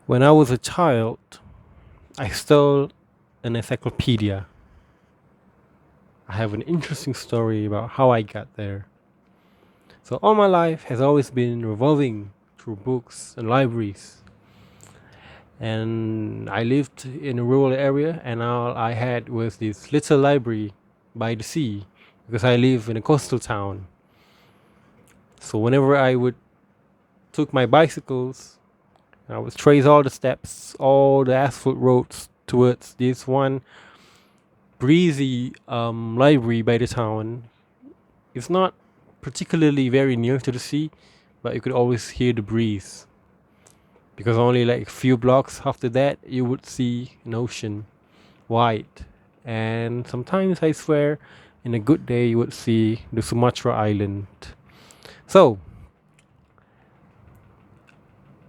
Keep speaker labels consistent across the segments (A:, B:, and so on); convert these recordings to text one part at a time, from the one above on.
A: When I was a child, I stole an encyclopedia. I have an interesting story about how I got there. So, all my life has always been revolving through books and libraries. And I lived in a rural area, and all I had was this little library by the sea because I live in a coastal town. So, whenever I would took my bicycles, I would trace all the steps, all the asphalt roads towards this one breezy library by the town. It's not particularly very near to the sea, but you could always hear the breeze because only like a few blocks after that you would see an ocean wide, and sometimes I swear, in a good day you would see the Sumatra island. So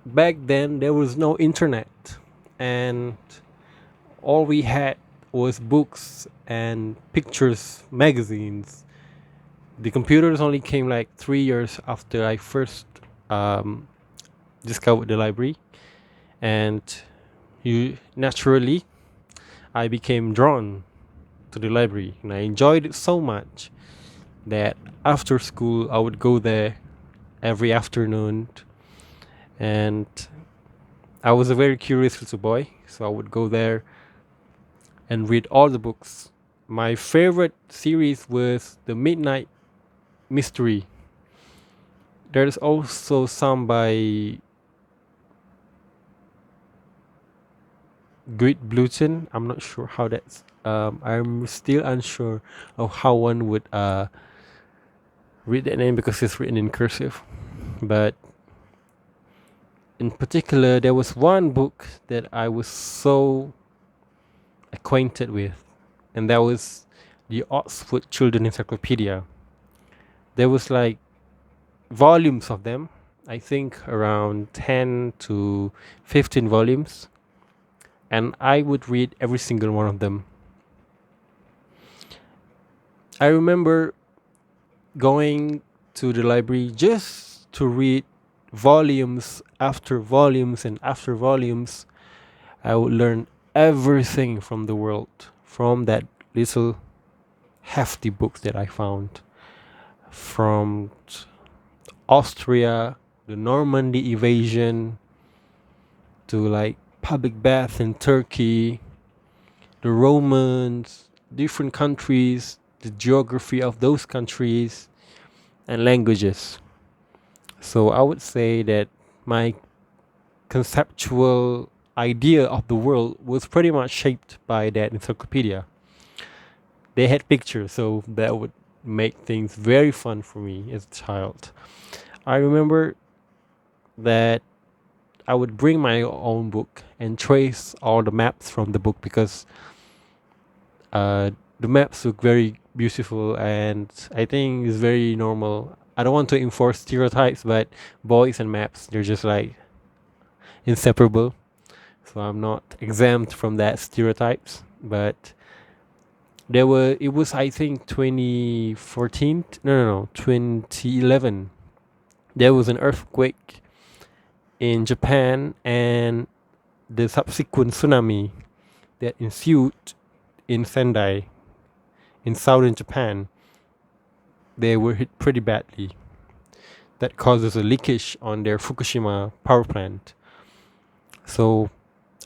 A: back then there was no internet, and all we had was books and pictures, magazines. The computers only came like 3 years after I first um, discovered the library, and you naturally I became drawn to the library, and I enjoyed it so much that after school I would go there every afternoon, and I was a very curious little boy, so I would go there and read all the books. My favorite series was the Midnight Mystery. There's also some by Great Bluton. I'm not sure how that's. I'm still unsure of how one would read that name because it's written in cursive. But in particular, there was one book that I was so acquainted with, and that was the Oxford Children Encyclopedia. There was like volumes of them. I think around 10 to 15 volumes, and I would read every single one of them. I remember going to the library just to read volumes after volumes and after volumes. I would learn everything from the world from that little hefty book that I found from Austria, the Normandy invasion, to like public baths in Turkey, the Romans, different countries, the geography of those countries, and languages. So I would say that my conceptual idea of the world was pretty much shaped by that encyclopedia. They had pictures, so that would make things very fun for me as a child. I remember that I would bring my own book and trace all the maps from the book because the maps look very beautiful, and I think it's very normal. I don't want to enforce stereotypes, but boys and maps, they're just like inseparable. So I'm not exempt from that stereotypes. But it was, I think, 2014. No, 2011. There was an earthquake in Japan, and the subsequent tsunami that ensued in Sendai in southern Japan. They were hit pretty badly. That causes a leakage on their Fukushima power plant. So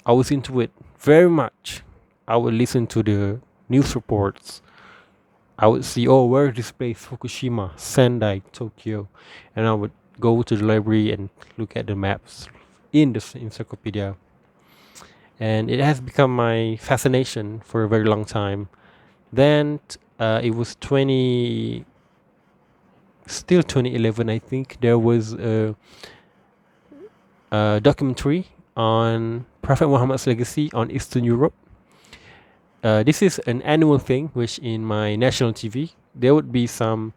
A: I was into it very much. I would listen to the news reports. I would see, oh, where is this place? Fukushima, Sendai, Tokyo. And I would go to the library and look at the maps in the encyclopedia. And it has become my fascination for a very long time. Then it was still 2011, I think. There was a documentary on Prophet Muhammad's legacy on Eastern Europe. This is an annual thing, which in my national TV, there would be some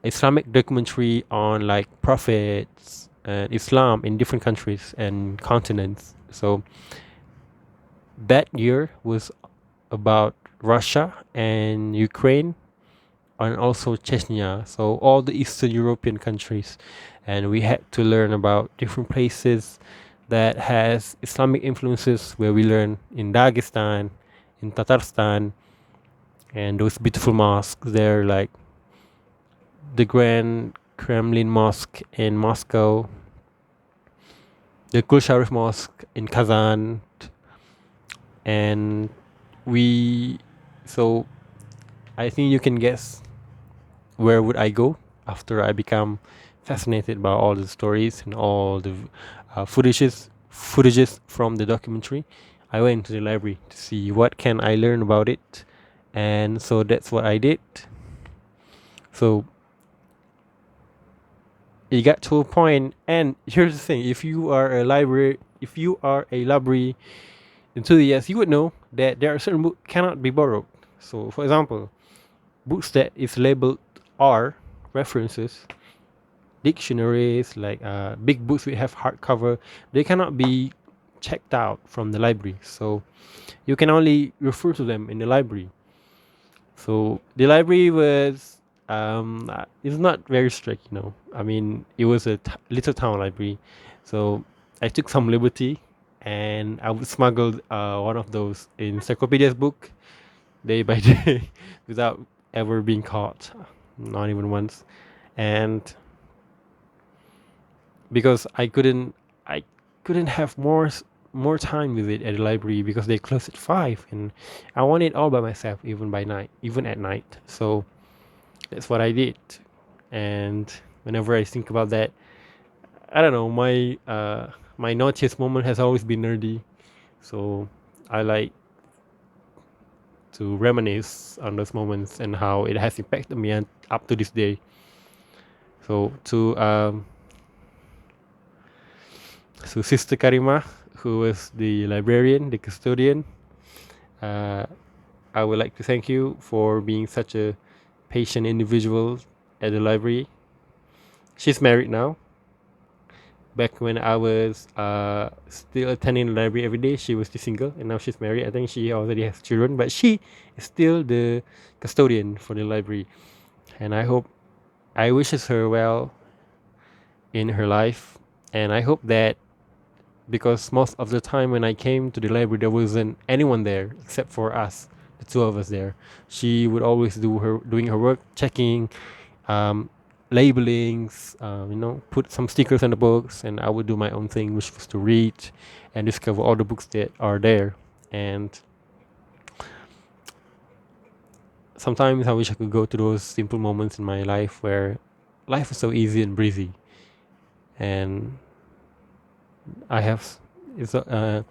A: Islamic documentary on like prophets and Islam in different countries and continents. So that year was about Russia and Ukraine, and also Chechnya, so all the Eastern European countries. And we had to learn about different places, that has Islamic influences, where we learn in Dagestan, in Tatarstan, and those beautiful mosques there, like the Grand Kremlin Mosque in Moscow, the Kul Sharif Mosque in Kazan, and we. So I think you can guess where would I go after I become fascinated by all the stories and all the footages from the documentary. I went to the library to see what can I learn about it, and so that's what I did. So it got to a point, and here's the thing: if you are a library enthusiast, you would know that there are certain books cannot be borrowed. So, for example, books that is labeled R references, dictionaries, like big books we have hardcover, they cannot be checked out from the library. So you can only refer to them in the library. So the library was it's not very strict, you know. I mean, it was a little town library, so I took some liberty, and I would smuggle one of those encyclopedias book day by day without ever being caught, not even once. And because I couldn't have more time with it at the library because they close at 5, and I want it all by myself, even at night. So that's what I did. And whenever I think about that, I don't know, my naughtiest moment has always been nerdy. So I like to reminisce on those moments and how it has impacted me and up to this day. So to Sister Karima, who was the librarian, the custodian, uh, I would like to thank you for being such a patient individual at the library. She's married now. Back when I was still attending the library every day, she was still single, and now she's married. I think she already has children, but she is still the custodian for the library. And I wishes her well in her life, and I hope that, because most of the time when I came to the library, there wasn't anyone there except for us, the two of us there. She would always doing her work, checking, um, labelings, put some stickers on the books, and I would do my own thing, which was to read and discover all the books that are there. And sometimes I wish I could go to those simple moments in my life where life was so easy and breezy, and I have it's the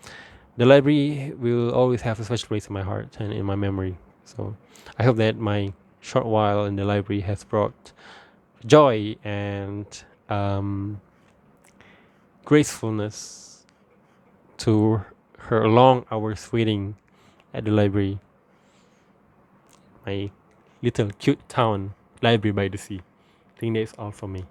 A: library will always have a special place in my heart and in my memory. So I hope that my short while in the library has brought joy and gracefulness to her long hours waiting at the library, my little cute town library by the sea. I think that's all from me.